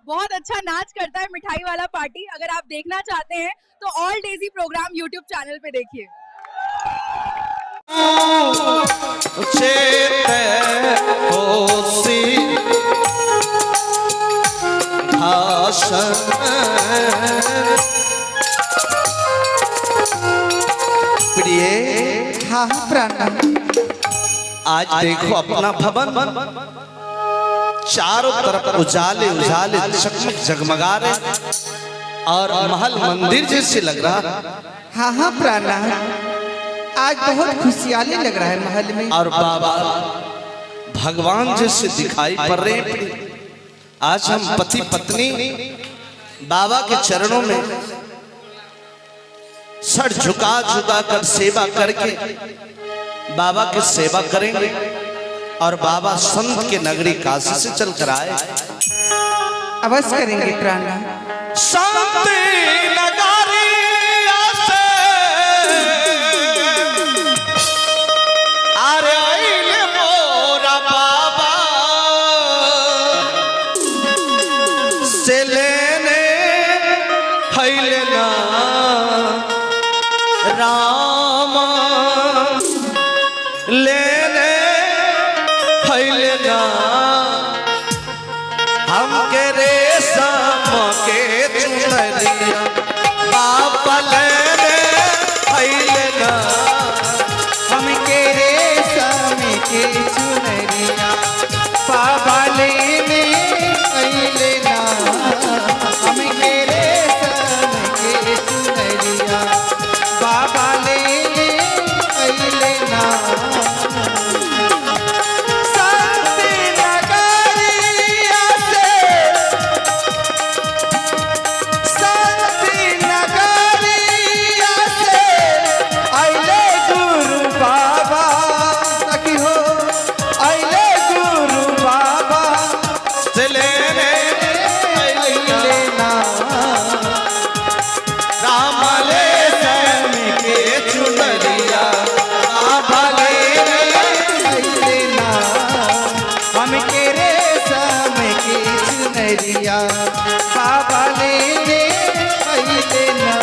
बहुत अच्छा नाच करता है मिठाई वाला पार्टी। अगर आप देखना चाहते हैं तो all Daisy program YouTube channel पे देखिए। प्रिय हाँ प्राण, आज देखो अपना भवन चारों तरफ उजाले उजाले चकमक जगमगा रहे और महल मंदिर जैसे लग रहा। हाँ हाँ प्राणा, आज बहुत खुशहाली लग रहा है महल में। और बाबा भगवान जैसे दिखाई पड़ रहे हैं। आज हम पति पत्नी बाबा के चरणों में सर झुका झुका कर सेवा करके बाबा की सेवा करेंगे। और बाबा संत के नगरी काशी से चलकर आए। अवश्य करेंगे प्राणा। संत नगरी से अरे आइले मोरा बाबा से लेने हैले ना राम लेने हैले ना हमके रेशम के चुनरिया बाबा लेने हैले ना हमके रेशम के चुनरिया बाबा लेने अइले ना। हमके रेशम के चुनरिया बाबा लेने अइले ना। बाबा लेने अइले ना।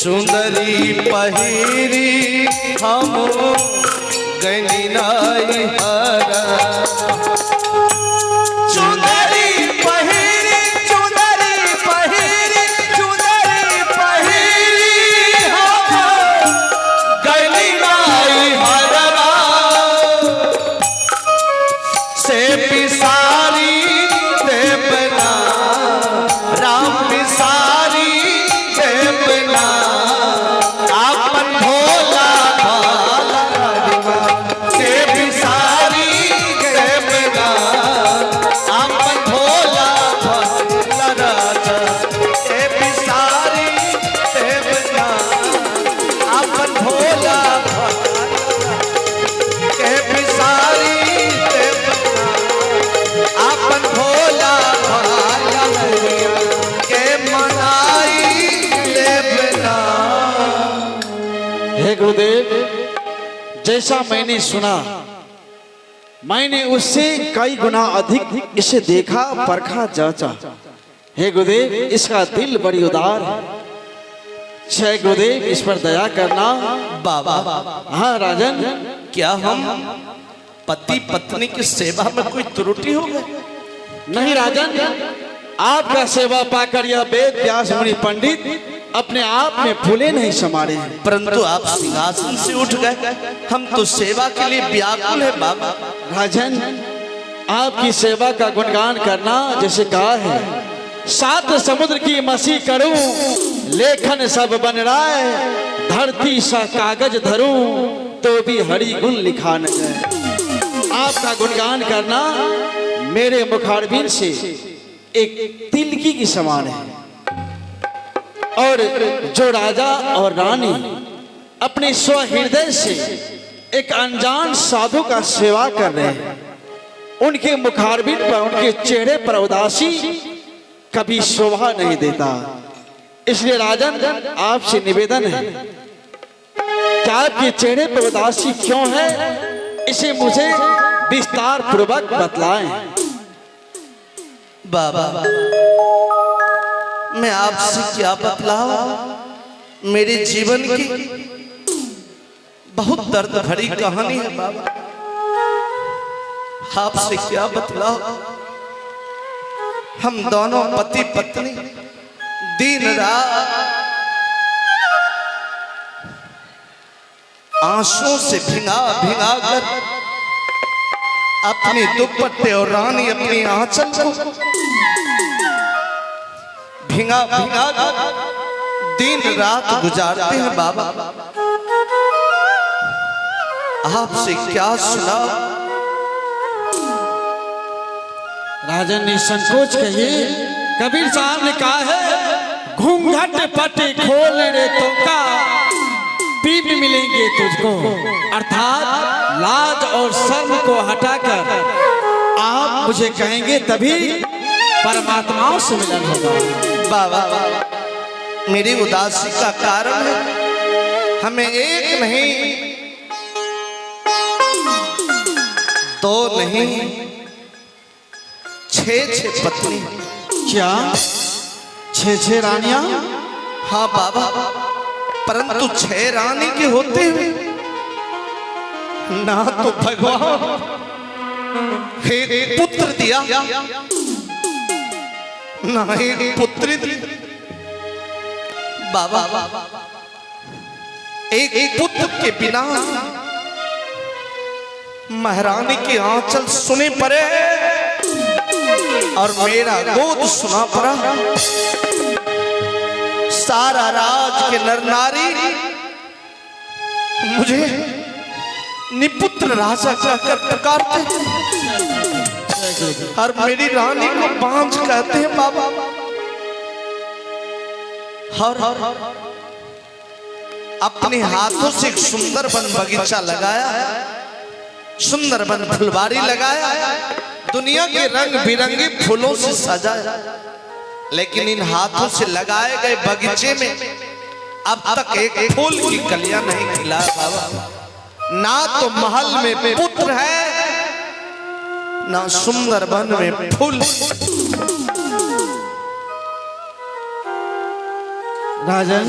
चुंदरी पहिरी हम गनी नाई हरा। चुंदरी पहिरी चुंदरी पहिरी चुंदरी पहिरी हम गनी नाई हरा से पिसारी देवना राम पिसारी देवना गुरुदेव, जैसा मैंने सुना मैंने उससे कई गुना अधिक इसे देखा परखा जांचा। हे गुरुदेव, इसका दिल बड़ी उदार है। जय गुरुदेव, इस पर दया करना। बाबा हाँ राजन, क्या हम पति पत्नी की सेवा में कोई त्रुटि हो गई? नहीं राजन, आपका सेवा पाकर यह वेद व्यास मुनि पंडित अपने आप में फूले नहीं समारे हैं। परंतु आप सिंहासन से उठ गए, हम तो सेवा के लिए व्याकुल है बाबा। राजन, आपकी सेवा का गुणगान करना जैसे कहा है, सात समुद्र की मसी करूं, लेखन सब बन राय, धरती सा कागज धरूं, तो भी हरि गुण लिखा न जाए। आपका गुणगान करना मेरे मुखारबिंद से एक तिलकी की समान है। और जो राजा और रानी अपने स्वहृदय से एक अनजान साधु का सेवा कर रहे हैं, उनके मुखारबिंद पर, उनके चेहरे पर उदासी कभी शोभा नहीं देता। इसलिए राजन, आपसे निवेदन है कि आपके चेहरे पर उदासी क्यों है, इसे मुझे विस्तार पूर्वक बतलाएं। बाबा, मैं आपसे क्या बतलाऊं? मेरे जीवन की बहुत दर्द भरी कहानी है बाबा, आपसे क्या बतलाऊं? हम दोनों पति पत्नी दिन रात आंसुओं से भिंगा भिंगा कर अपनी दुपट्टे और रानी अपनी आंचल को भिंगा भिंगा कर दिन रात गुजारते हैं बाबा। आपसे क्या सुना? राजन, निसंकोच कहिए। कबीर साहब ने कहा है, घूंघट पटे खोल रे तो का पीप मिलेंगे तुझको, अर्थात लाज और शर्म को हटाकर आप मुझे कहेंगे तभी परमात्माओं से मिलन होगा। बाबा, मेरी उदासी का कारण है, हमें एक नहीं, दो नहीं, छह पत्नी। क्या 6 रानियां? हाँ बाबा, परंतु 6 रानी के होते हुए ना तो भगवान एक पुत्र दिया, ना एक पुत्री दी। बाबा, एक पुत्र के बिना महारानी की आंचल सुने पड़े और मेरा गोद सुना पड़ा। सारा राज के नर नारी मुझे निपुत्र राजा कहकर पुकारते और मेरी रानी को बांझ कहते हैं बाबा। और अपने हाथों से एक सुंदर वन बगीचा लगाया, सुंदर वन फुलवारी लगाया, दुनिया के रंग बिरंगे फूलों से सजाया, लेकिन इन हाथों से लगाए गए बगीचे में अब तक एक फूल की कलियां नहीं खिला बाबा। ना तो महल में पुत्र है, ना सुंदर वन में फूल। राजन,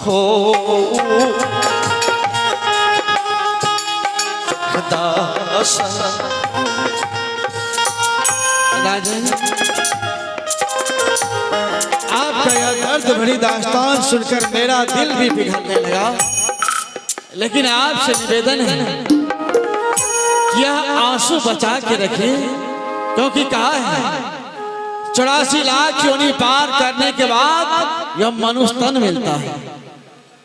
हो राजन, आपका यह दर्द भरी दास्तान सुनकर मेरा दिल भी पिघलने लगा, लेकिन आपसे निवेदन है यह आंसू बचा के रखिए, क्योंकि कहा है 84 लाख योनि पार करने के बाद यह मनुष्य तन मिलता है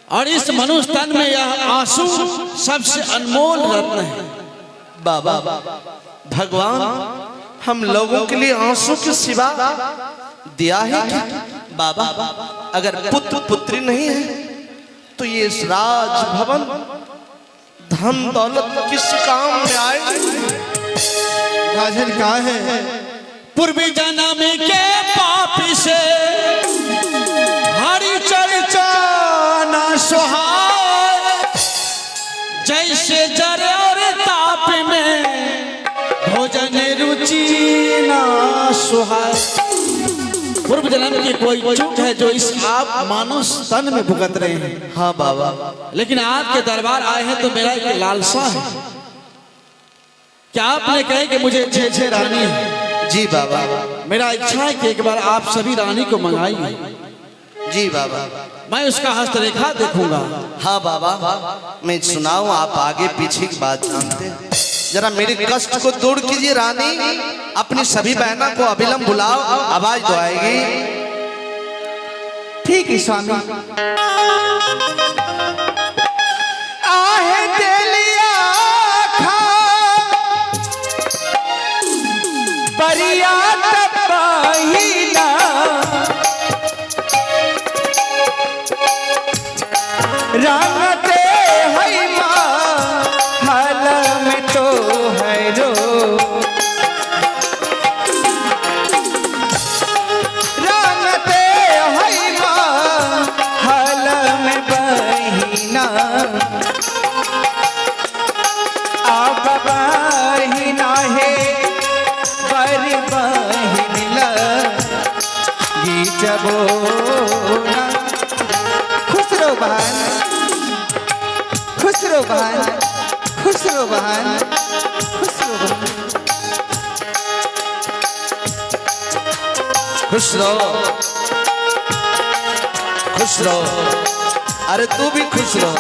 और इस मनुष्य तन में यह आंसू सबसे अनमोल रत्न है। बाबा भगवान हम लोगों के लिए आंसू के सिवा दिया है क्या? बाबा अगर पुत्र पुत्री नहीं है तो ये राज भवन धन दौलत किस काम में आए? गाजर का है पूर्वी जन्म के पापी से हरि चर्चा न सुहाए, जैसे जरे और ताप में भोजन रुचि न सुहाए। पूर्व जन्म की कोई चूक है जो इस आप मानव तन में भुगत रहे हैं। हाँ बाबा, लेकिन आपके दरबार आए हैं तो मेरा एक लालसा है। क्या आपने कहे कि मुझे 6 रानी है? जी बाबा, मेरा इच्छा है कि एक बार आप सभी रानी को मंगाइए। जी बाबा, मैं उसका हस्तरेखा देखूंगा। हाँ बाबा, मैं सुनाऊं, आप आगे पीछे की बात जानते हैं। जरा मेरे कष्ट को दूर कीजिए रानी, अपनी सभी बहनों को अभिलंब बुलाओ, आवाज तो आएगी। ठीक है स्वामी। आहे तेलिया खा परिया तपहीना, रंगते है माँ हाल में तो है रो, रंगते है माँ हाल में बहिना, अब बहिना है बर बहिन लगी जबोना। खुश रहो बहन, खुश रहो बहन, खुश रहो बहन, खुश रहो बहन। खुश रहो, खुश रहो, अरे तू भी खुश रहो।